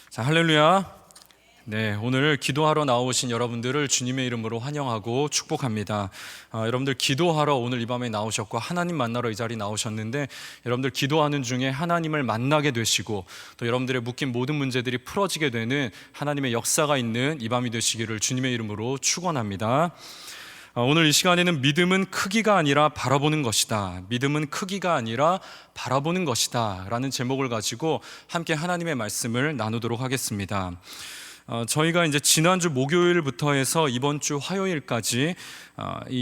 자, 할렐루야. 네, 오늘 기도하러 나오신 여러분들을 주님의 이름으로 환영하고 축복합니다. 여러분들 기도하러 오늘 이 밤에 나오셨고 하나님 만나러 이 자리에 나오셨는데, 여러분들 기도하는 중에 하나님을 만나게 되시고 또 여러분들의 묶인 모든 문제들이 풀어지게 되는 하나님의 역사가 있는 이 밤이 되시기를 주님의 이름으로 축원합니다. 오늘 이 시간에는 믿음은 크기가 아니라 바라보는 것이다, 믿음은 크기가 아니라 바라보는 것이다 라는 제목을 가지고 함께 하나님의 말씀을 나누도록 하겠습니다. 저희가 이제 지난주 목요일부터 해서 이번 주 화요일까지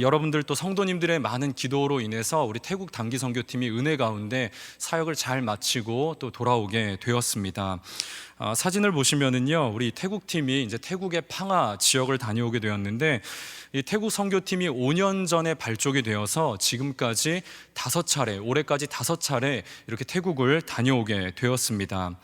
여러분들 또 성도님들의 많은 기도로 인해서 우리 태국 단기 선교팀이 은혜 가운데 사역을 잘 마치고 또 돌아오게 되었습니다. 사진을 보시면은요, 우리 태국팀이 이제 태국의 팡하 지역을 다녀오게 되었는데, 이 태국 선교팀이 5년 전에 발족이 되어서 지금까지 5차례, 올해까지 5차례 이렇게 태국을 다녀오게 되었습니다.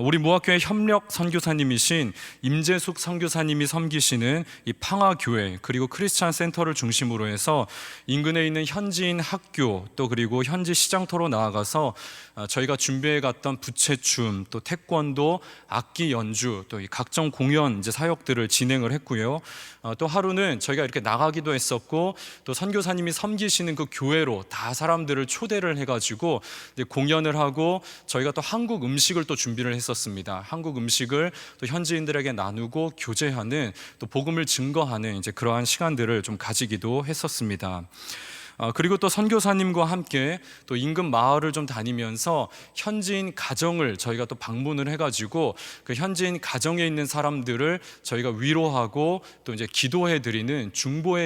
우리 무학교의 협력 선교사님이신 임재숙 선교사님이 섬기시는 이 팡하교회 그리고 크리스찬 센터를 중심으로 해서 인근에 있는 현지인 학교 또 그리고 현지 시장터로 나아가서 저희가 준비해 갔던 부채춤 또 태권도 악기 연주 또 이 각종 공연 이제 사역들을 진행을 했고요. 또 하루는 저희가 이렇게 나가기도 했었고, 또 선교사님이 섬기시는 그 교회로 다 사람들을 초대를 해가지고 이제 공연을 하고, 저희가 또 한국 음식을 또 준비를 했었습니다. 한국 음식을 또 현지인들에게 나누고 교제하는, 또 복음을 증거하는 이제 그러한 시간들을 좀 가지기도 했었습니다. 그리고 또 선교사님과 함께 또 인근 마을을 좀 다니면서 현지인 가정을 저희가 또 방문을 해가지고 그 현지인 가정에 있는 사람들을 저희가 위로하고 또 이제 기도해 드리는 중보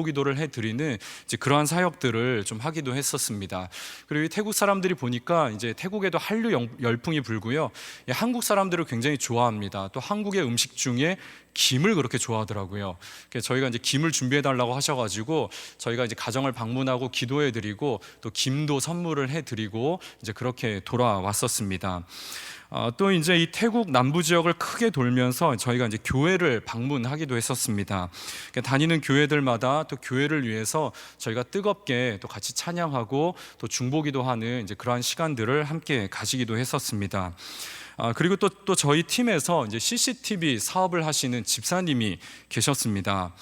기도를 해 드리는 이제 그러한 사역들을 좀 하기도 했었습니다. 그리고 이 태국 사람들이 보니까 이제 태국에도 한류 열풍이 불고요, 한국 사람들을 굉장히 좋아합니다. 또 한국의 음식 중에 김을 그렇게 좋아하더라고요. 그래서 저희가 이제 김을 준비해 달라고 하셔가지고 저희가 이제 가정을 방문하고 기도해 드리고 또 김도 선물을 해 드리고 이제 그렇게 돌아왔었습니다. 또 이제 이 태국 남부 지역을 크게 돌면서 저희가 이제 교회를 방문하기도 했었습니다. 다니는 교회들마다 또 교회를 위해서 저희가 뜨겁게 또 같이 찬양하고 또 중보기도 하는 이제 그러한 시간들을 함께 가지기도 했었습니다. 그리고 또 저희 팀에서 이제 CCTV 사업을 하시는 집사님이 계셨습니다.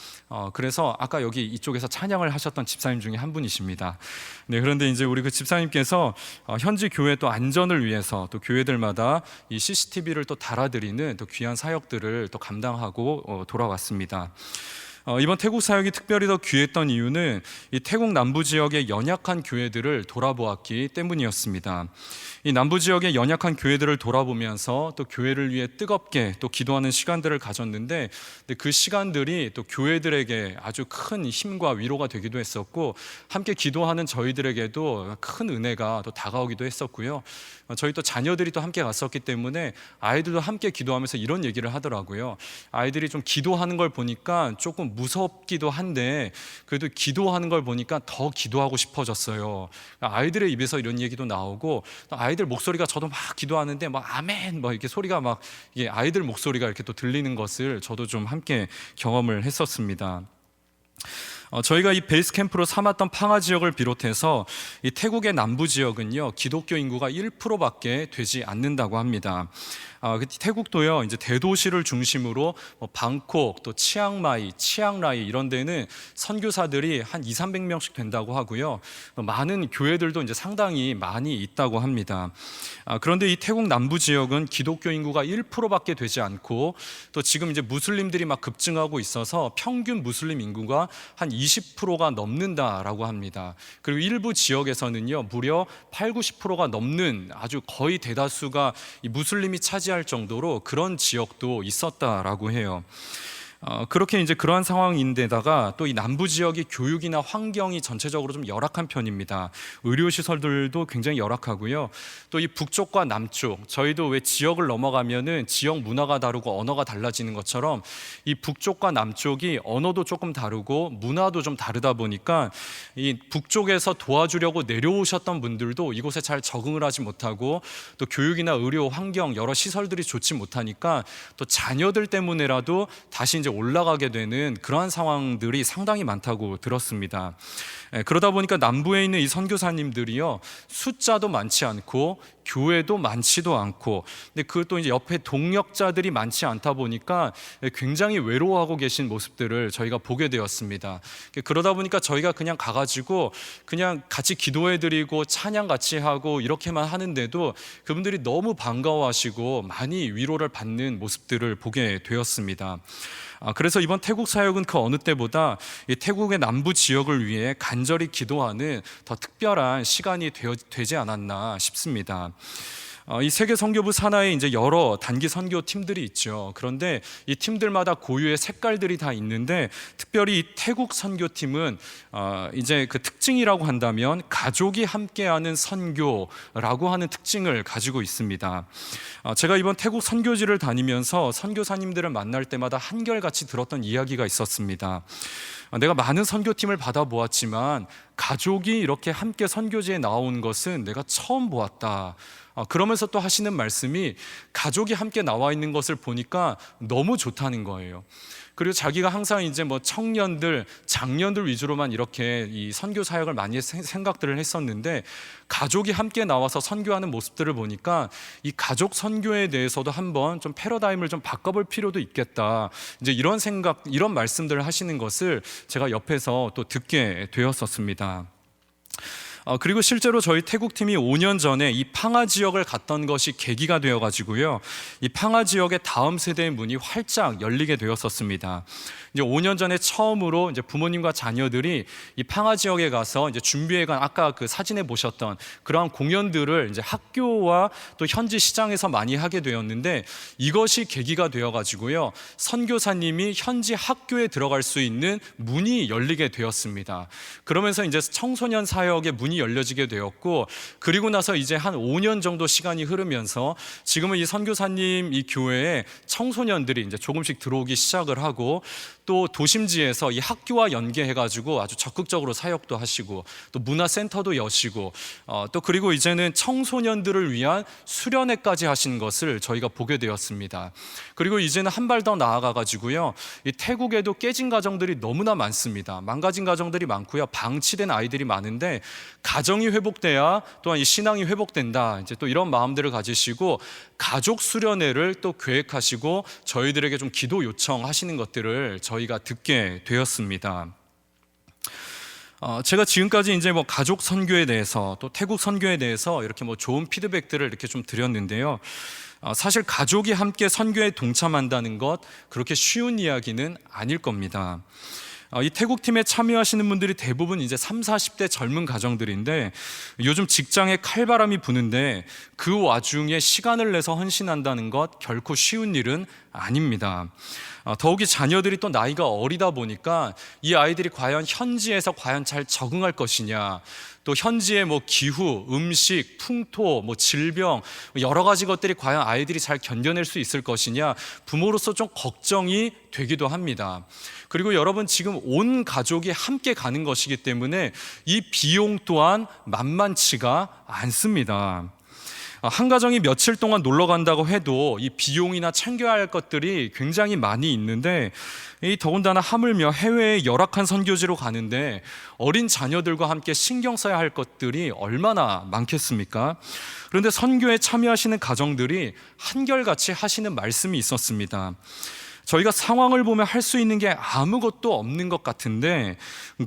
그래서 아까 여기 이쪽에서 찬양을 하셨던 집사님 중에 한 분이십니다. 네, 그런데 이제 우리 그 집사님께서 현지 교회 또 안전을 위해서 또 교회들마다 이 CCTV를 또 달아드리는 또 귀한 사역들을 또 감당하고 돌아왔습니다. 이번 태국 사역이 특별히 더 귀했던 이유는 이 태국 남부 지역의 연약한 교회들을 돌아보았기 때문이었습니다. 이 남부 지역의 연약한 교회들을 돌아보면서 또 교회를 위해 뜨겁게 또 기도하는 시간들을 가졌는데, 그 시간들이 또 교회들에게 아주 큰 힘과 위로가 되기도 했었고, 함께 기도하는 저희들에게도 큰 은혜가 또 다가오기도 했었고요. 저희 또 자녀들이 또 함께 갔었기 때문에 아이들도 함께 기도하면서 이런 얘기를 하더라고요. 아이들이 좀 기도하는 걸 보니까 조금 무섭기도 한데 그래도 기도하는 걸 보니까 더 기도하고 싶어졌어요. 아이들의 입에서 이런 얘기도 나오고, 또 아이들 목소리가 저도 막 기도하는데 막 아멘 막 이렇게 소리가 막 이게 아이들 목소리가 이렇게 또 들리는 것을 저도 좀 함께 경험을 했었습니다. 저희가 이 베이스 캠프로 삼았던 팡하 지역을 비롯해서 이 태국의 남부 지역은요, 기독교 인구가 1%밖에 되지 않는다고 합니다. 태국도요, 이제 대도시를 중심으로 방콕, 또 치앙마이, 치앙라이 이런 데는 선교사들이 한 200~300명씩 된다고 하고요. 많은 교회들도 이제 상당히 많이 있다고 합니다. 그런데 이 태국 남부 지역은 기독교 인구가 1%밖에 되지 않고, 또 지금 이제 무슬림들이 막 급증하고 있어서 평균 무슬림 인구가 한 20%가 넘는다라고 합니다. 그리고 일부 지역에서는요, 무려 80~90%가 넘는 아주 거의 대다수가 이 무슬림이 차지할 정도로 그런 지역도 있었다라고 해요. 그렇게 이제 그러한 상황인데다가 또 이 남부 지역이 교육이나 환경이 전체적으로 좀 열악한 편입니다. 의료 시설들도 굉장히 열악하고요. 또 이 북쪽과 남쪽, 저희도 왜 지역을 넘어가면은 지역 문화가 다르고 언어가 달라지는 것처럼 이 북쪽과 남쪽이 언어도 조금 다르고 문화도 좀 다르다 보니까 이 북쪽에서 도와주려고 내려오셨던 분들도 이곳에 잘 적응을 하지 못하고, 또 교육이나 의료 환경 여러 시설들이 좋지 못하니까 또 자녀들 때문에라도 다시 이제 올라가게 되는 그러한 상황들이 상당히 많다고 들었습니다. 그러다 보니까 남부에 있는 이 선교사님들이요, 숫자도 많지 않고 교회도 많지도 않고, 근데 그것도 이제 옆에 동력자들이 많지 않다 보니까 굉장히 외로워하고 계신 모습들을 저희가 보게 되었습니다. 그러다 보니까 저희가 그냥 가가지고 그냥 같이 기도해드리고 찬양 같이 하고 이렇게만 하는데도 그분들이 너무 반가워하시고 많이 위로를 받는 모습들을 보게 되었습니다. 그래서 이번 태국 사역은 그 어느 때보다 이 태국의 남부 지역을 위해 간절히 기도하는 더 특별한 시간이 되지 않았나 싶습니다. 이 세계 선교부 산하에 이제 여러 단기 선교 팀들이 있죠. 그런데 이 팀들마다 고유의 색깔들이 다 있는데, 특별히 이 태국 선교팀은 이제 그 특징이라고 한다면 가족이 함께하는 선교라고 하는 특징을 가지고 있습니다. 제가 이번 태국 선교지를 다니면서 선교사님들을 만날 때마다 한결같이 들었던 이야기가 있었습니다. 내가 많은 선교팀을 받아보았지만 가족이 이렇게 함께 선교지에 나온 것은 내가 처음 보았다. 그러면서 또 하시는 말씀이 가족이 함께 나와 있는 것을 보니까 너무 좋다는 거예요. 그리고 자기가 항상 이제 뭐 청년들, 장년들 위주로만 이렇게 이 선교 사역을 많이 생각들을 했었는데, 가족이 함께 나와서 선교하는 모습들을 보니까 이 가족 선교에 대해서도 한번 좀 패러다임을 좀 바꿔볼 필요도 있겠다. 이제 이런 생각, 이런 말씀들을 하시는 것을 제가 옆에서 또 듣게 되었었습니다. 그리고 실제로 저희 태국팀이 5년 전에 이 팡하 지역을 갔던 것이 계기가 되어가지고요, 이 팡하 지역의 다음 세대의 문이 활짝 열리게 되었었습니다. 이제 5년 전에 처음으로 이제 부모님과 자녀들이 이 팡하 지역에 가서 이제 준비해간 아까 그 사진에 보셨던 그러한 공연들을 이제 학교와 또 현지 시장에서 많이 하게 되었는데, 이것이 계기가 되어가지고요, 선교사님이 현지 학교에 들어갈 수 있는 문이 열리게 되었습니다. 그러면서 이제 청소년 사역의 문이 열려지게 되었고, 그리고 나서 이제 한 5년 정도 시간이 흐르면서 지금은 이 선교사님 이 교회에 청소년들이 이제 조금씩 들어오기 시작을 하고, 또 도심지에서 이 학교와 연계해가지고 아주 적극적으로 사역도 하시고, 또 문화센터도 여시고, 또 그리고 이제는 청소년들을 위한 수련회까지 하시는 것을 저희가 보게 되었습니다. 그리고 이제는 한 발 더 나아가가지고요, 이 태국에도 깨진 가정들이 너무나 많습니다. 망가진 가정들이 많고요, 방치된 아이들이 많은데, 가정이 회복돼야 또한 이 신앙이 회복된다, 이제 또 이런 마음들을 가지시고 가족 수련회를 또 계획하시고 저희들에게 좀 기도 요청하시는 것들을 저희가 듣게 되었습니다. 제가 지금까지 이제 뭐 가족 선교에 대해서 또 태국 선교에 대해서 이렇게 뭐 좋은 피드백들을 이렇게 좀 드렸는데요, 사실 가족이 함께 선교에 동참한다는 것, 그렇게 쉬운 이야기는 아닐 겁니다. 이 태국팀에 참여하시는 분들이 대부분 이제 30, 40대 젊은 가정들인데, 요즘 직장에 칼바람이 부는데 그 와중에 시간을 내서 헌신한다는 것 결코 쉬운 일은 아닙니다. 더욱이 자녀들이 또 나이가 어리다 보니까 이 아이들이 과연 현지에서 과연 잘 적응할 것이냐, 또 현지의 뭐 기후, 음식, 풍토, 뭐 질병, 여러 가지 것들이 과연 아이들이 잘 견뎌낼 수 있을 것이냐, 부모로서 좀 걱정이 되기도 합니다. 그리고 여러분, 지금 온 가족이 함께 가는 것이기 때문에 이 비용 또한 만만치가 않습니다. 한 가정이 며칠 동안 놀러 간다고 해도 이 비용이나 챙겨야 할 것들이 굉장히 많이 있는데, 이 더군다나 하물며 해외의 열악한 선교지로 가는데 어린 자녀들과 함께 신경 써야 할 것들이 얼마나 많겠습니까? 그런데 선교에 참여하시는 가정들이 한결같이 하시는 말씀이 있었습니다. 저희가 상황을 보며 할 수 있는 게 아무것도 없는 것 같은데,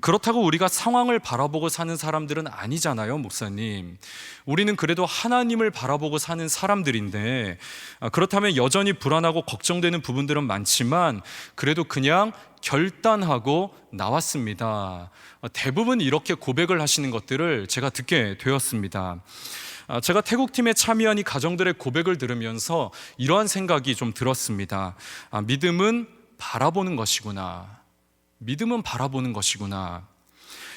그렇다고 우리가 상황을 바라보고 사는 사람들은 아니잖아요, 목사님. 우리는 그래도 하나님을 바라보고 사는 사람들인데, 그렇다면 여전히 불안하고 걱정되는 부분들은 많지만 그래도 그냥 결단하고 나왔습니다. 대부분 이렇게 고백을 하시는 것들을 제가 듣게 되었습니다. 제가 태국팀에 참여한 이 가정들의 고백을 들으면서 이러한 생각이 좀 들었습니다. 믿음은 바라보는 것이구나. 믿음은 바라보는 것이구나.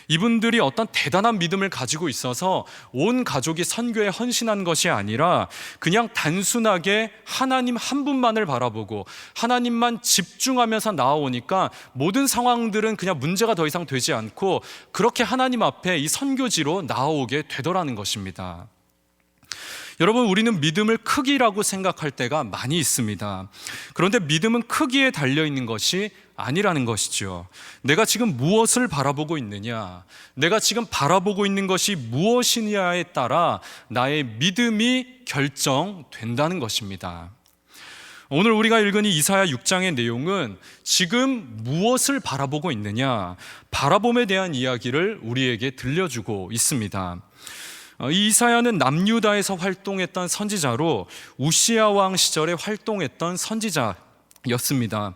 이분들이 어떤 대단한 믿음을 가지고 있어서 온 가족이 선교에 헌신한 것이 아니라 그냥 단순하게 하나님 한 분만을 바라보고 하나님만 집중하면서 나아오니까 모든 상황들은 그냥 문제가 더 이상 되지 않고 그렇게 하나님 앞에 이 선교지로 나아오게 되더라는 것입니다. 여러분, 우리는 믿음을 크기라고 생각할 때가 많이 있습니다. 그런데 믿음은 크기에 달려있는 것이 아니라는 것이죠. 내가 지금 무엇을 바라보고 있느냐, 내가 지금 바라보고 있는 것이 무엇이냐에 따라 나의 믿음이 결정된다는 것입니다. 오늘 우리가 읽은 이 이사야 6장의 내용은 지금 무엇을 바라보고 있느냐, 바라봄에 대한 이야기를 우리에게 들려주고 있습니다. 이 이사야는 남유다에서 활동했던 선지자로 우시야 왕 시절에 활동했던 선지자였습니다.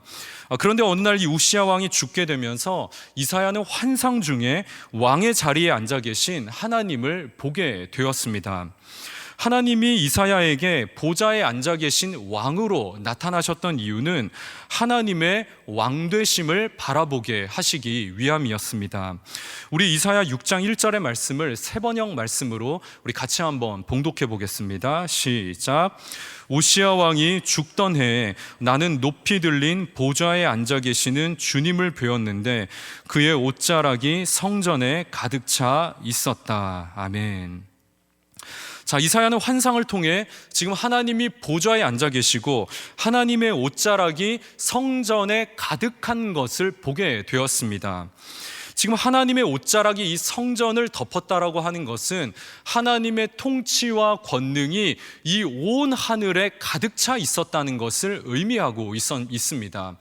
그런데 어느 날 이 우시야 왕이 죽게 되면서 이사야는 환상 중에 왕의 자리에 앉아 계신 하나님을 보게 되었습니다. 하나님이 이사야에게 보좌에 앉아 계신 왕으로 나타나셨던 이유는 하나님의 왕되심을 바라보게 하시기 위함이었습니다. 우리 이사야 6장 1절의 말씀을 세 번역 말씀으로 우리 같이 한번 봉독해 보겠습니다. 시작. 우시야 왕이 죽던 해에 나는 높이 들린 보좌에 앉아 계시는 주님을 배웠는데 그의 옷자락이 성전에 가득 차 있었다. 아멘. 자, 이사야는 환상을 통해 지금 하나님이 보좌에 앉아 계시고 하나님의 옷자락이 성전에 가득한 것을 보게 되었습니다. 지금 하나님의 옷자락이 이 성전을 덮었다라고 하는 것은 하나님의 통치와 권능이 이 온 하늘에 가득 차 있었다는 것을 의미하고 있습니다.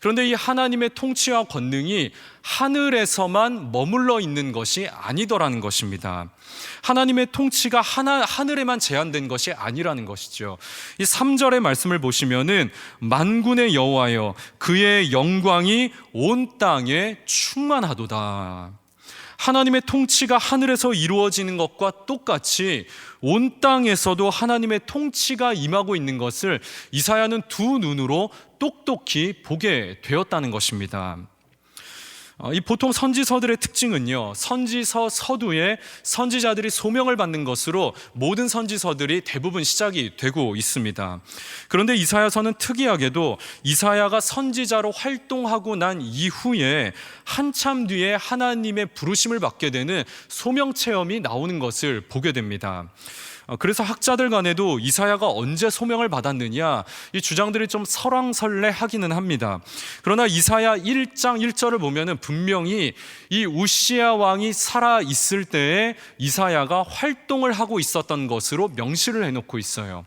그런데 이 하나님의 통치와 권능이 하늘에서만 머물러 있는 것이 아니더라는 것입니다. 하나님의 통치가 하늘에만 제한된 것이 아니라는 것이죠. 이 3절의 말씀을 보시면은 만군의 여호와여 그의 영광이 온 땅에 충만하도다. 하나님의 통치가 하늘에서 이루어지는 것과 똑같이 온 땅에서도 하나님의 통치가 임하고 있는 것을 이사야는 두 눈으로 똑똑히 보게 되었다는 것입니다. 이 보통 선지서들의 특징은요, 선지서 서두에 선지자들이 소명을 받는 것으로 모든 선지서들이 대부분 시작이 되고 있습니다. 그런데 이사야서는 특이하게도 이사야가 선지자로 활동하고 난 이후에 한참 뒤에 하나님의 부르심을 받게 되는 소명 체험이 나오는 것을 보게 됩니다. 그래서 학자들 간에도 이사야가 언제 소명을 받았느냐 이 주장들이 좀 설왕설래하기는 합니다. 그러나 이사야 1장 1절을 보면은 분명히 이 우시야 왕이 살아 있을 때에 이사야가 활동을 하고 있었던 것으로 명시를 해놓고 있어요.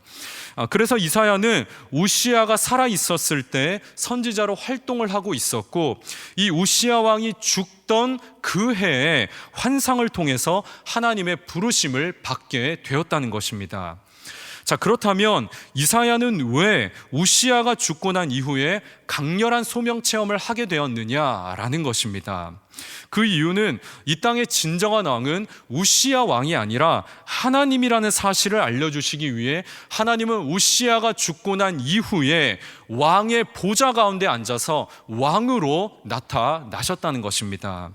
그래서 이사야는 우시야가 살아 있었을 때 선지자로 활동을 하고 있었고 이 우시야 왕이 죽던 그 해에 환상을 통해서 하나님의 부르심을 받게 되었다는 것입니다. 자, 그렇다면 이사야는 왜 우시야가 죽고 난 이후에 강렬한 소명 체험을 하게 되었느냐라는 것입니다. 그 이유는 이 땅의 진정한 왕은 우시야 왕이 아니라 하나님이라는 사실을 알려주시기 위해 하나님은 우시야가 죽고 난 이후에 왕의 보좌 가운데 앉아서 왕으로 나타나셨다는 것입니다.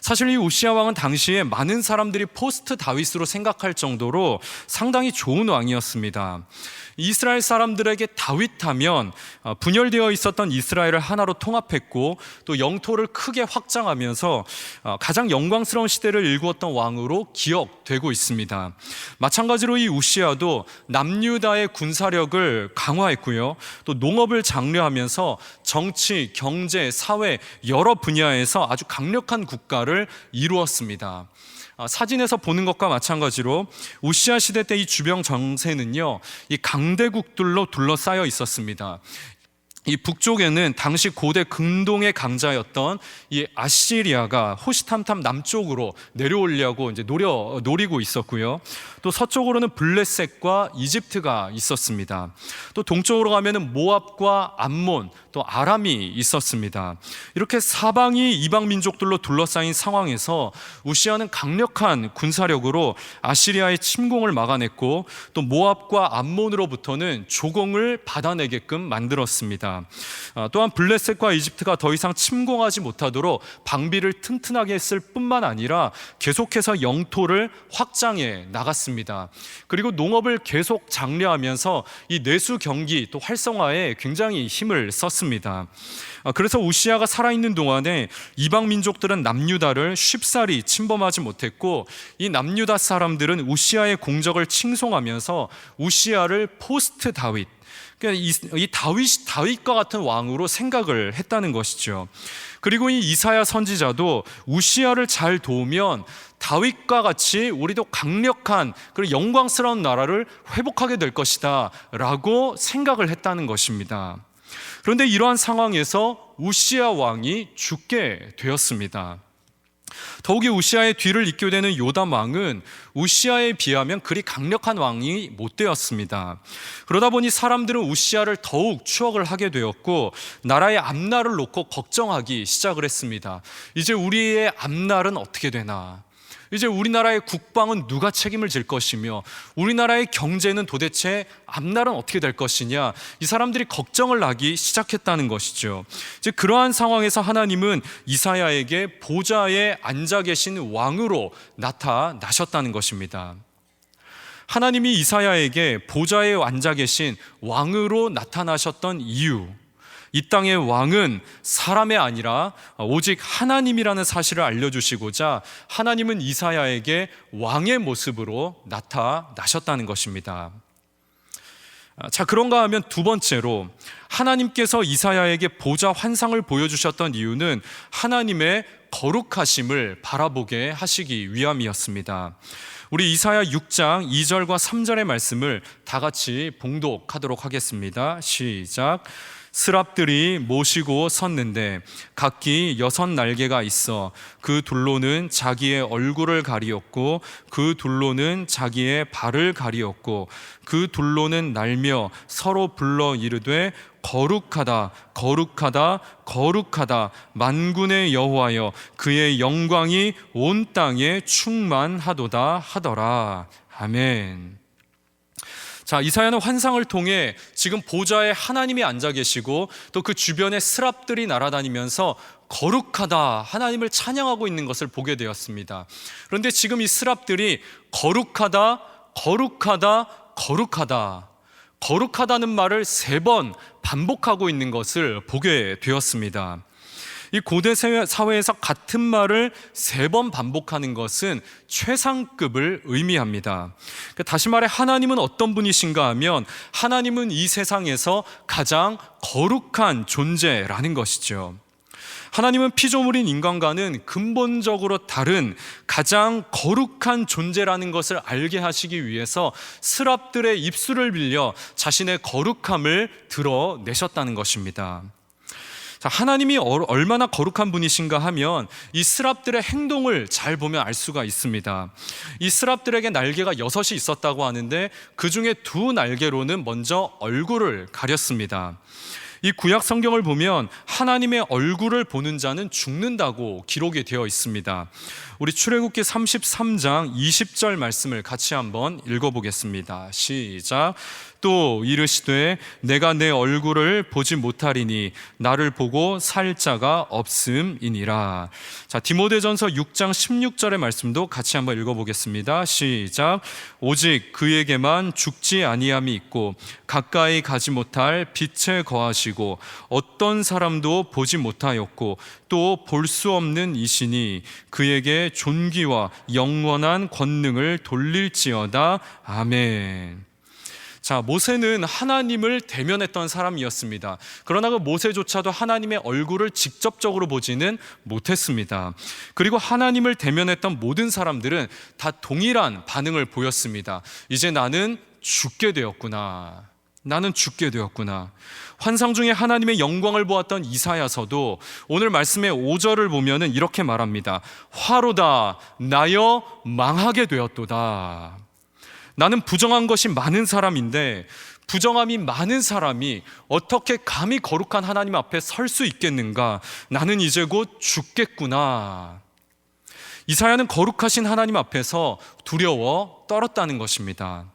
사실 이 우시야 왕은 당시에 많은 사람들이 포스트 다윗으로 생각할 정도로 상당히 좋은 왕이었습니다. 이스라엘 사람들에게 다윗하면 분열되어 있었던 이스라엘을 하나로 통합했고 또 영토를 크게 확장하면서 가장 영광스러운 시대를 일구었던 왕으로 기억되고 있습니다. 마찬가지로 이 우시야도 남유다의 군사력을 강화했고요. 또 농업을 장려하면서 정치, 경제, 사회 여러 분야에서 아주 강력한 국가를 이루었습니다. 사진에서 보는 것과 마찬가지로 우시야 시대 때 이 주변 정세는요, 이 강대국들로 둘러싸여 있었습니다. 이 북쪽에는 당시 고대 근동의 강자였던 이 아시리아가 호시탐탐 남쪽으로 내려오려고 이제 노리고 있었고요. 또 서쪽으로는 블레셋과 이집트가 있었습니다. 또 동쪽으로 가면은 모압과 암몬, 또 아람이 있었습니다. 이렇게 사방이 이방 민족들로 둘러싸인 상황에서 우시야는 강력한 군사력으로 아시리아의 침공을 막아냈고 또 모압과 암몬으로부터는 조공을 받아내게끔 만들었습니다. 또한 블레셋과 이집트가 더 이상 침공하지 못하도록 방비를 튼튼하게 했을 뿐만 아니라 계속해서 영토를 확장해 나갔습니다. 그리고 농업을 계속 장려하면서 이 내수 경기 또 활성화에 굉장히 힘을 썼습니다. 그래서 우시야가 살아있는 동안에 이방 민족들은 남유다를 쉽사리 침범하지 못했고 이 남유다 사람들은 우시야의 공적을 칭송하면서 우시야를 포스트 다윗, 그러니까 이 다윗과 같은 왕으로 생각을 했다는 것이죠. 그리고 이 이사야 선지자도 우시야를 잘 도우면 다윗과 같이 우리도 강력한 그리고 영광스러운 나라를 회복하게 될 것이다 라고 생각을 했다는 것입니다. 그런데 이러한 상황에서 우시야 왕이 죽게 되었습니다. 더욱이 우시야의 뒤를 잇게 되는 요담 왕은 우시야에 비하면 그리 강력한 왕이 못 되었습니다. 그러다 보니 사람들은 우시야를 더욱 추억을 하게 되었고 나라의 앞날을 놓고 걱정하기 시작을 했습니다. 이제 우리의 앞날은 어떻게 되나? 이제 우리나라의 국방은 누가 책임을 질 것이며 우리나라의 경제는 도대체 앞날은 어떻게 될 것이냐, 이 사람들이 걱정을 하기 시작했다는 것이죠. 이제 그러한 상황에서 하나님은 이사야에게 보좌에 앉아 계신 왕으로 나타나셨다는 것입니다. 하나님이 이사야에게 보좌에 앉아 계신 왕으로 나타나셨던 이유, 이 땅의 왕은 사람이 아니라 오직 하나님이라는 사실을 알려주시고자 하나님은 이사야에게 왕의 모습으로 나타나셨다는 것입니다. 자, 그런가 하면 두 번째로 하나님께서 이사야에게 보좌 환상을 보여주셨던 이유는 하나님의 거룩하심을 바라보게 하시기 위함이었습니다. 우리 이사야 6장 2절과 3절의 말씀을 다 같이 봉독하도록 하겠습니다. 시작. 스랍들이 모시고 섰는데 각기 6날개가 있어 그 둘로는 자기의 얼굴을 가리었고 그 둘로는 자기의 발을 가리었고 그 둘로는 날며 서로 불러 이르되 거룩하다 거룩하다 거룩하다 만군의 여호와여 그의 영광이 온 땅에 충만하도다 하더라. 아멘. 자, 이사야는 환상을 통해 지금 보좌에 하나님이 앉아 계시고 또 그 주변에 스랍들이 날아다니면서 거룩하다 하나님을 찬양하고 있는 것을 보게 되었습니다. 그런데 지금 이 스랍들이 거룩하다 거룩하다 거룩하다 거룩하다는 말을 3번 반복하고 있는 것을 보게 되었습니다. 이 고대 사회에서 같은 말을 3번 반복하는 것은 최상급을 의미합니다. 다시 말해 하나님은 어떤 분이신가 하면 하나님은 이 세상에서 가장 거룩한 존재라는 것이죠. 하나님은 피조물인 인간과는 근본적으로 다른 가장 거룩한 존재라는 것을 알게 하시기 위해서 스랍들의 입술을 빌려 자신의 거룩함을 드러내셨다는 것입니다. 자, 하나님이 얼마나 거룩한 분이신가 하면 이 스랍들의 행동을 잘 보면 알 수가 있습니다. 이 스랍들에게 날개가 6이 있었다고 하는데 그 중에 2 날개로는 먼저 얼굴을 가렸습니다. 이 구약 성경을 보면 하나님의 얼굴을 보는 자는 죽는다고 기록이 되어 있습니다. 우리 출애굽기 33장 20절 말씀을 같이 한번 읽어보겠습니다. 시작. 또 이르시되 내가 내 얼굴을 보지 못하리니 나를 보고 살 자가 없음이니라. 자, 디모데전서 6장 16절의 말씀도 같이 한번 읽어보겠습니다. 시작. 오직 그에게만 죽지 아니함이 있고 가까이 가지 못할 빛에 거하시고 어떤 사람도 보지 못하였고 또 볼 수 없는 이시니 그에게 존귀와 영원한 권능을 돌릴지어다. 아멘. 자, 모세는 하나님을 대면했던 사람이었습니다. 그러나 그 모세조차도 하나님의 얼굴을 직접적으로 보지는 못했습니다. 그리고 하나님을 대면했던 모든 사람들은 다 동일한 반응을 보였습니다. 이제 나는 죽게 되었구나. 나는 죽게 되었구나. 환상 중에 하나님의 영광을 보았던 이사야서도 오늘 말씀의 5절을 보면은 이렇게 말합니다. 화로다 나여 망하게 되었도다. 나는 부정한 것이 많은 사람인데 부정함이 많은 사람이 어떻게 감히 거룩한 하나님 앞에 설 수 있겠는가? 나는 이제 곧 죽겠구나. 이사야는 거룩하신 하나님 앞에서 두려워 떨었다는 것입니다.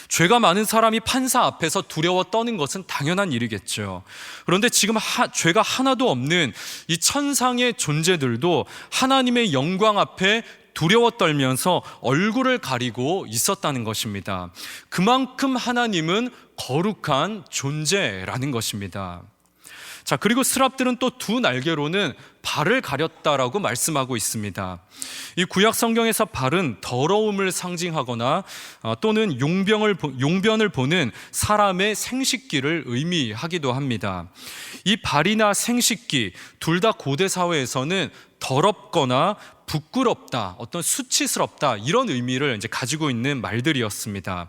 죄가 많은 사람이 판사 앞에서 두려워 떠는 것은 당연한 일이겠죠. 그런데 지금 죄가 하나도 없는 이 천상의 존재들도 하나님의 영광 앞에 두려워 떨면서 얼굴을 가리고 있었다는 것입니다. 그만큼 하나님은 거룩한 존재라는 것입니다. 자, 그리고 스랍들은 또 두 날개로는 발을 가렸다라고 말씀하고 있습니다. 이 구약 성경에서 발은 더러움을 상징하거나 또는 용변을 보는 사람의 생식기를 의미하기도 합니다. 이 발이나 생식기 둘 다 고대 사회에서는 더럽거나 부끄럽다, 어떤 수치스럽다 이런 의미를 이제 가지고 있는 말들이었습니다.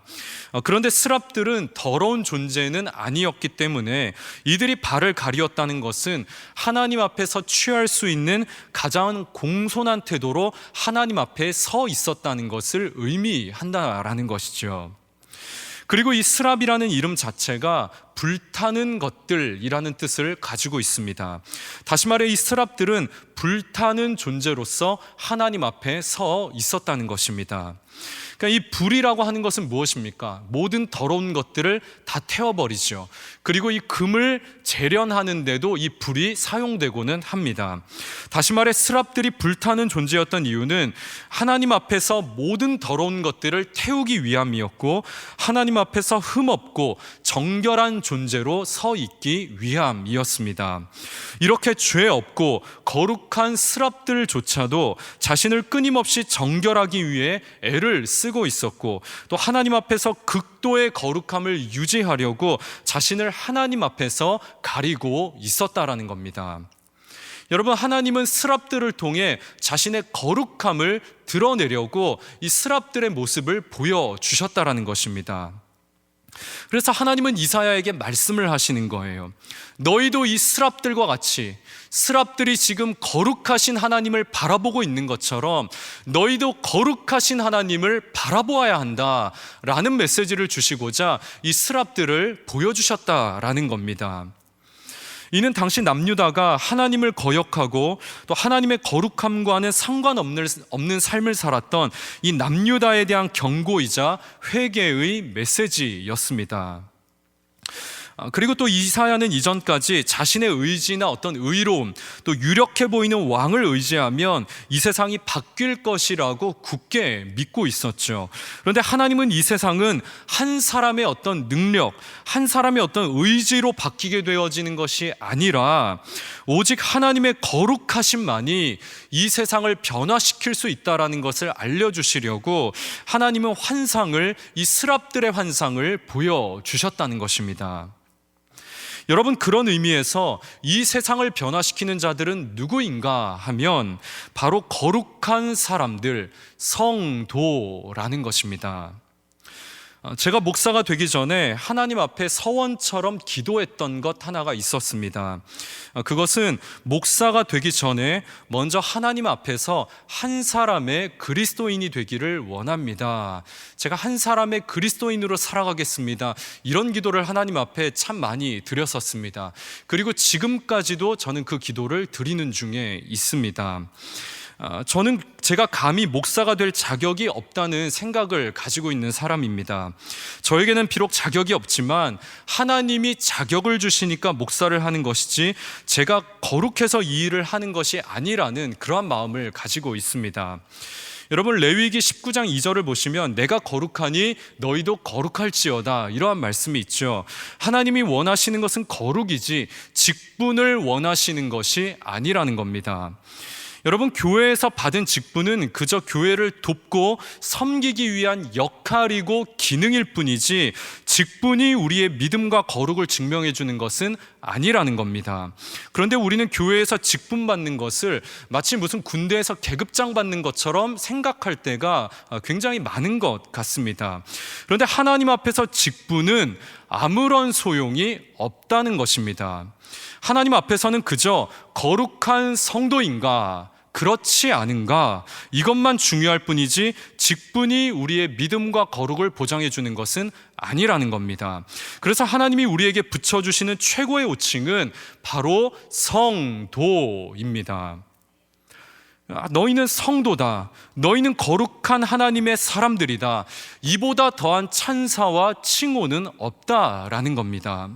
그런데 스랍들은 더러운 존재는 아니었기 때문에 이들이 발을 가리었다는 것은 하나님 앞에서 취할 수 있는 가장 공손한 태도로 하나님 앞에 서 있었다는 것을 의미한다라는 것이죠. 그리고 이 스랍이라는 이름 자체가 불타는 것들이라는 뜻을 가지고 있습니다. 다시 말해 이 스랍들은 불타는 존재로서 하나님 앞에 서 있었다는 것입니다. 그러니까 이 불이라고 하는 것은 무엇입니까? 모든 더러운 것들을 다 태워버리죠. 그리고 이 금을 재련하는데도 이 불이 사용되고는 합니다. 다시 말해 스랍들이 불타는 존재였던 이유는 하나님 앞에서 모든 더러운 것들을 태우기 위함이었고, 하나님 앞에서 흠없고 정결한 존재로 서 있기 위함이었습니다. 이렇게 죄 없고 거룩한 스랍들조차도 자신을 끊임없이 정결하기 위해 애를 쓰고 있었고, 또 하나님 앞에서 극도의 거룩함을 유지하려고 자신을 하나님 앞에서 가리고 있었다라는 겁니다. 여러분, 하나님은 스랍들을 통해 자신의 거룩함을 드러내려고 이 스랍들의 모습을 보여주셨다라는 것입니다. 그래서 하나님은 이사야에게 말씀을 하시는 거예요. 너희도 이 스랍들과 같이, 스랍들이 지금 거룩하신 하나님을 바라보고 있는 것처럼 너희도 거룩하신 하나님을 바라보아야 한다라는 메시지를 주시고자 이 스랍들을 보여주셨다라는 겁니다. 이는 당시 남유다가 하나님을 거역하고 또 하나님의 거룩함과는 상관없는 삶을 살았던 이 남유다에 대한 경고이자 회개의 메시지였습니다. 그리고 또 이사야는 이전까지 자신의 의지나 어떤 의로움, 또 유력해 보이는 왕을 의지하면 이 세상이 바뀔 것이라고 굳게 믿고 있었죠. 그런데 하나님은 이 세상은 한 사람의 어떤 능력, 한 사람의 어떤 의지로 바뀌게 되어지는 것이 아니라 오직 하나님의 거룩하심만이 이 세상을 변화시킬 수 있다라는 것을 알려주시려고 하나님은 이 스랍들의 환상을 보여주셨다는 것입니다. 여러분, 그런 의미에서 이 세상을 변화시키는 자들은 누구인가 하면 바로 거룩한 사람들, 성도라는 것입니다. 제가 목사가 되기 전에 하나님 앞에 서원처럼 기도했던 것 하나가 있었습니다. 그것은 목사가 되기 전에 먼저 하나님 앞에서 한 사람의 그리스도인이 되기를 원합니다. 제가 한 사람의 그리스도인으로 살아가겠습니다. 이런 기도를 하나님 앞에 참 많이 드렸었습니다. 그리고 지금까지도 저는 그 기도를 드리는 중에 있습니다. 저는 제가 감히 목사가 될 자격이 없다는 생각을 가지고 있는 사람입니다. 저에게는 비록 자격이 없지만 하나님이 자격을 주시니까 목사를 하는 것이지 제가 거룩해서 이 일을 하는 것이 아니라는 그러한 마음을 가지고 있습니다. 여러분, 레위기 19장 2절을 보시면 내가 거룩하니 너희도 거룩할지어다, 이러한 말씀이 있죠. 하나님이 원하시는 것은 거룩이지 직분을 원하시는 것이 아니라는 겁니다. 여러분, 교회에서 받은 직분은 그저 교회를 돕고 섬기기 위한 역할이고 기능일 뿐이지 직분이 우리의 믿음과 거룩을 증명해 주는 것은 아니라는 겁니다. 그런데 우리는 교회에서 직분 받는 것을 마치 무슨 군대에서 계급장 받는 것처럼 생각할 때가 굉장히 많은 것 같습니다. 그런데 하나님 앞에서 직분은 아무런 소용이 없다는 것입니다. 하나님 앞에서는 그저 거룩한 성도인가, 그렇지 않은가, 이것만 중요할 뿐이지 직분이 우리의 믿음과 거룩을 보장해 주는 것은 아니라는 겁니다. 그래서 하나님이 우리에게 붙여주시는 최고의 호칭은 바로 성도입니다. 너희는 성도다, 너희는 거룩한 하나님의 사람들이다, 이보다 더한 찬사와 칭호는 없다라는 겁니다.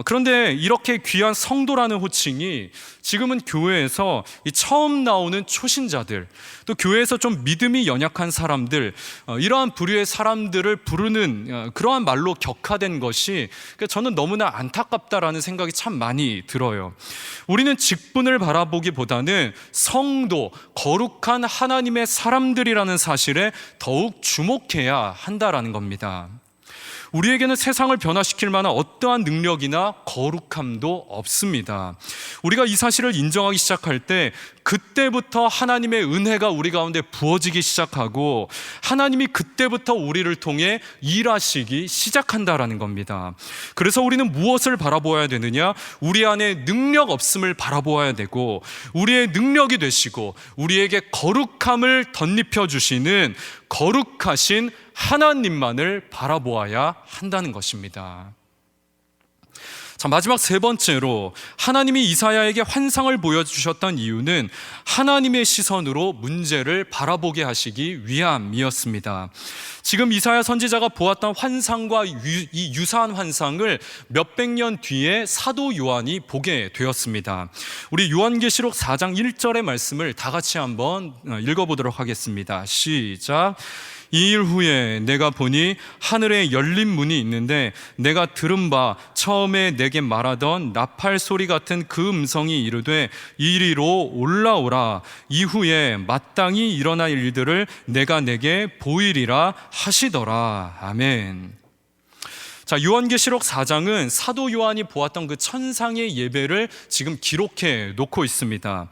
그런데 이렇게 귀한 성도라는 호칭이 지금은 교회에서 이 처음 나오는 초신자들, 또 교회에서 좀 믿음이 연약한 사람들, 이러한 부류의 사람들을 부르는 그러한 말로 격화된 것이 저는 너무나 안타깝다라는 생각이 참 많이 들어요. 우리는 직분을 바라보기보다는 성도, 거룩한 하나님의 사람들이라는 사실에 더욱 주목해야 한다라는 겁니다. 우리에게는 세상을 변화시킬 만한 어떠한 능력이나 거룩함도 없습니다. 우리가 이 사실을 인정하기 시작할 때 그때부터 하나님의 은혜가 우리 가운데 부어지기 시작하고 하나님이 그때부터 우리를 통해 일하시기 시작한다라는 겁니다. 그래서 우리는 무엇을 바라보아야 되느냐? 우리 안에 능력 없음을 바라보아야 되고, 우리의 능력이 되시고 우리에게 거룩함을 덧입혀 주시는 거룩하신 하나님만을 바라보아야 한다는 것입니다. 자, 마지막 세 번째로 하나님이 이사야에게 환상을 보여주셨던 이유는 하나님의 시선으로 문제를 바라보게 하시기 위함이었습니다. 지금 이사야 선지자가 보았던 환상과 이 유사한 환상을 몇백 년 뒤에 사도 요한이 보게 되었습니다. 우리 요한계시록 4장 1절의 말씀을 다 같이 한번 읽어보도록 하겠습니다. 시작. 이 일 후에 내가 보니 하늘에 열린 문이 있는데 내가 들은 바 처음에 내게 말하던 나팔 소리 같은 그 음성이 이르되 이리로 올라오라. 이후에 마땅히 일어날 일들을 내가 내게 보이리라 하시더라. 아멘. 자, 요한계시록 4장은 사도 요한이 보았던 그 천상의 예배를 지금 기록해 놓고 있습니다.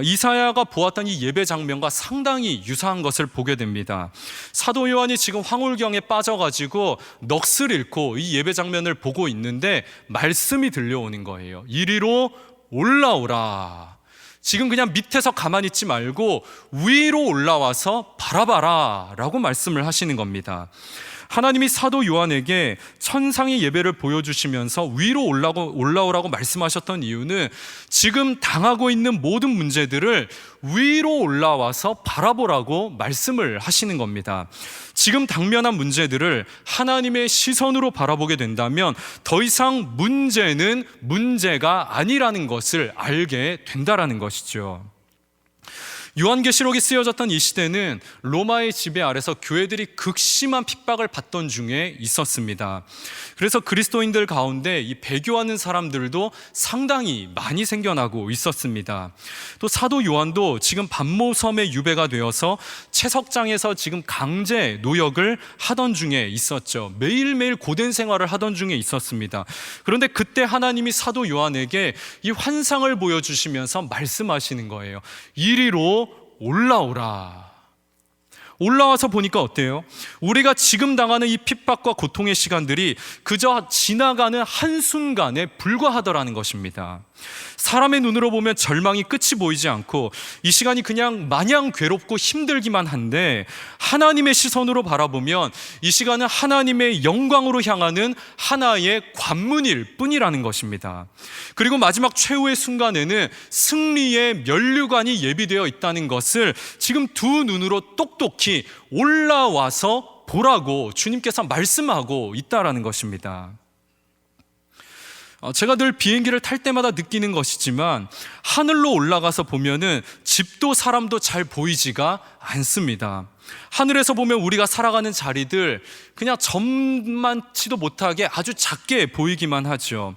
이사야가 보았던 이 예배 장면과 상당히 유사한 것을 보게 됩니다. 사도 요한이 지금 황홀경에 빠져가지고 넋을 잃고 이 예배 장면을 보고 있는데 말씀이 들려오는 거예요. 이리로 올라오라. 지금 그냥 밑에서 가만히 있지 말고 위로 올라와서 바라봐라 라고 말씀을 하시는 겁니다. 하나님이 사도 요한에게 천상의 예배를 보여주시면서 위로 올라오라고 말씀하셨던 이유는 지금 당하고 있는 모든 문제들을 위로 올라와서 바라보라고 말씀을 하시는 겁니다. 지금 당면한 문제들을 하나님의 시선으로 바라보게 된다면 더 이상 문제는 문제가 아니라는 것을 알게 된다라는 것이죠. 요한계시록이 쓰여졌던 이 시대는 로마의 지배 아래서 교회들이 극심한 핍박을 받던 중에 있었습니다. 그래서 그리스도인들 가운데 이 배교하는 사람들도 상당히 많이 생겨나고 있었습니다. 또 사도 요한도 지금 반모섬에 유배가 되어서 채석장에서 지금 강제 노역을 하던 중에 있었죠. 매일매일 고된 생활을 하던 중에 있었습니다. 그런데 그때 하나님이 사도 요한에게 이 환상을 보여주시면서 말씀하시는 거예요. 이리로 올라오라. 올라와서 보니까 어때요? 우리가 지금 당하는 이 핍박과 고통의 시간들이 그저 지나가는 한순간에 불과하더라는 것입니다. 사람의 눈으로 보면 절망이 끝이 보이지 않고 이 시간이 그냥 마냥 괴롭고 힘들기만 한데 하나님의 시선으로 바라보면 이 시간은 하나님의 영광으로 향하는 하나의 관문일 뿐이라는 것입니다. 그리고 마지막 최후의 순간에는 승리의 면류관이 예비되어 있다는 것을 지금 두 눈으로 똑똑히 올라와서 보라고 주님께서 말씀하고 있다라는 것입니다. 제가 늘 비행기를 탈 때마다 느끼는 것이지만 하늘로 올라가서 보면은 집도 사람도 잘 보이지가 않습니다. 하늘에서 보면 우리가 살아가는 자리들 그냥 점만치도 못하게 아주 작게 보이기만 하죠.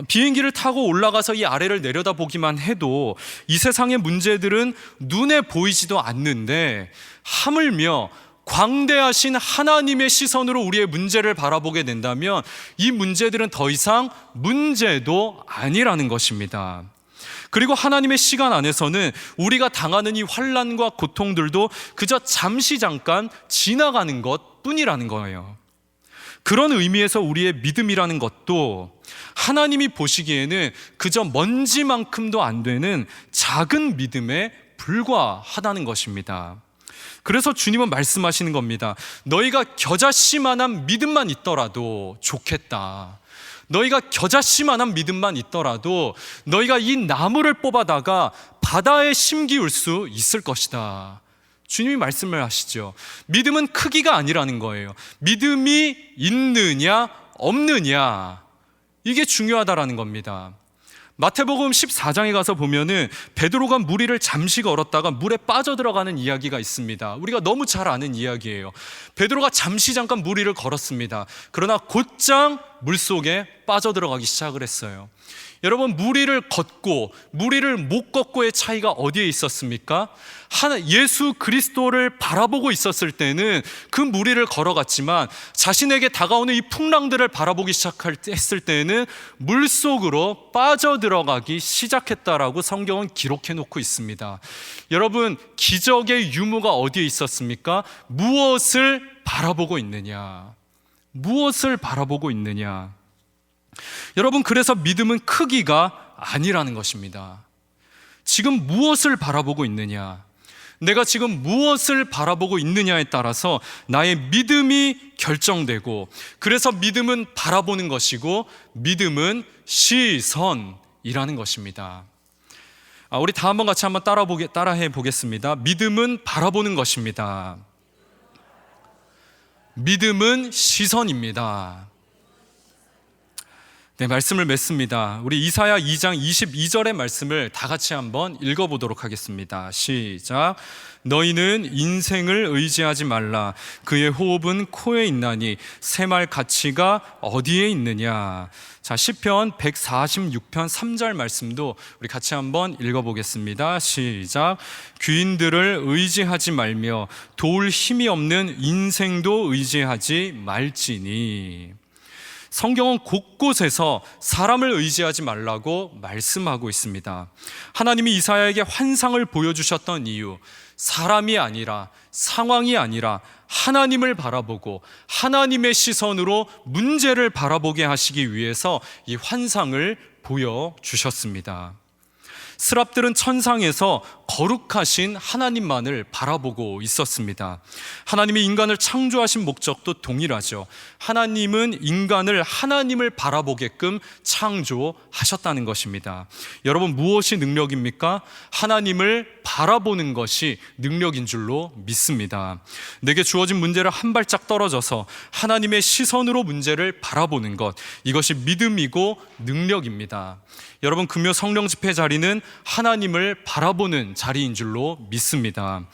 비행기를 타고 올라가서 이 아래를 내려다보기만 해도 이 세상의 문제들은 눈에 보이지도 않는데 하물며 광대하신 하나님의 시선으로 우리의 문제를 바라보게 된다면 이 문제들은 더 이상 문제도 아니라는 것입니다. 그리고 하나님의 시간 안에서는 우리가 당하는 이 환난과 고통들도 그저 잠시 잠깐 지나가는 것 뿐이라는 거예요. 그런 의미에서 우리의 믿음이라는 것도 하나님이 보시기에는 그저 먼지만큼도 안 되는 작은 믿음에 불과하다는 것입니다. 그래서 주님은 말씀하시는 겁니다. 너희가 겨자씨만한 믿음만 있더라도 좋겠다. 너희가 겨자씨만한 믿음만 있더라도 너희가 이 나무를 뽑아다가 바다에 심기울 수 있을 것이다. 주님이 말씀을 하시죠. 믿음은 크기가 아니라는 거예요. 믿음이 있느냐 없느냐, 이게 중요하다라는 겁니다. 마태복음 14장에 가서 보면은 베드로가 무리를 잠시 걸었다가 물에 빠져들어가는 이야기가 있습니다. 우리가 너무 잘 아는 이야기예요. 베드로가 잠깐 무리를 걸었습니다. 그러나 곧장 물속에 빠져들어가기 시작을 했어요. 여러분, 무리를 걷고 무리를 못 걷고의 차이가 어디에 있었습니까? 예수 그리스도를 바라보고 있었을 때는 그 무리를 걸어갔지만 자신에게 다가오는 이 풍랑들을 바라보기 시작했을 때는 물속으로 빠져들어가기 시작했다라고 성경은 기록해 놓고 있습니다. 여러분, 기적의 유무가 어디에 있었습니까? 무엇을 바라보고 있느냐? 무엇을 바라보고 있느냐? 여러분, 그래서 믿음은 크기가 아니라는 것입니다. 지금 무엇을 바라보고 있느냐? 내가 지금 무엇을 바라보고 있느냐에 따라서 나의 믿음이 결정되고, 그래서 믿음은 바라보는 것이고 믿음은 시선이라는 것입니다. 우리 다 한번 같이 한번 따라해 보겠습니다. 믿음은 바라보는 것입니다. 믿음은 시선입니다. 네, 말씀을 맺습니다. 우리 이사야 2장 22절의 말씀을 다 같이 한번 읽어보도록 하겠습니다. 시작. 너희는 인생을 의지하지 말라. 그의 호흡은 코에 있나니 새말 가치가 어디에 있느냐. 자, 시편 146편 3절 말씀도 우리 같이 한번 읽어보겠습니다. 시작. 귀인들을 의지하지 말며 도울 힘이 없는 인생도 의지하지 말지니. 성경은 곳곳에서 사람을 의지하지 말라고 말씀하고 있습니다. 하나님이 이사야에게 환상을 보여주셨던 이유, 사람이 아니라, 상황이 아니라 하나님을 바라보고 하나님의 시선으로 문제를 바라보게 하시기 위해서 이 환상을 보여주셨습니다. 스랍들은 천상에서 거룩하신 하나님만을 바라보고 있었습니다. 하나님이 인간을 창조하신 목적도 동일하죠. 하나님은 인간을 하나님을 바라보게끔 창조하셨다는 것입니다. 여러분, 무엇이 능력입니까? 하나님을 바라보는 것이 능력인 줄로 믿습니다. 내게 주어진 문제를 한 발짝 떨어져서 하나님의 시선으로 문제를 바라보는 것, 이것이 믿음이고 능력입니다. 여러분, 금요 성령 집회 자리는 하나님을 바라보는 자리인 줄로 믿습니다.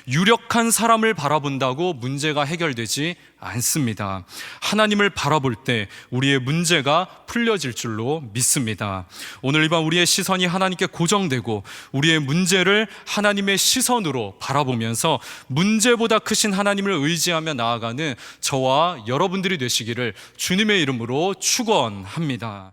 유력한 사람을 바라본다고 문제가 해결되지 않습니다. 하나님을 바라볼 때 우리의 문제가 풀려질 줄로 믿습니다. 오늘 이 밤 우리의 시선이 하나님께 고정되고 우리의 문제를 하나님의 시선으로 바라보면서 문제보다 크신 하나님을 의지하며 나아가는 저와 여러분들이 되시기를 주님의 이름으로 축원합니다.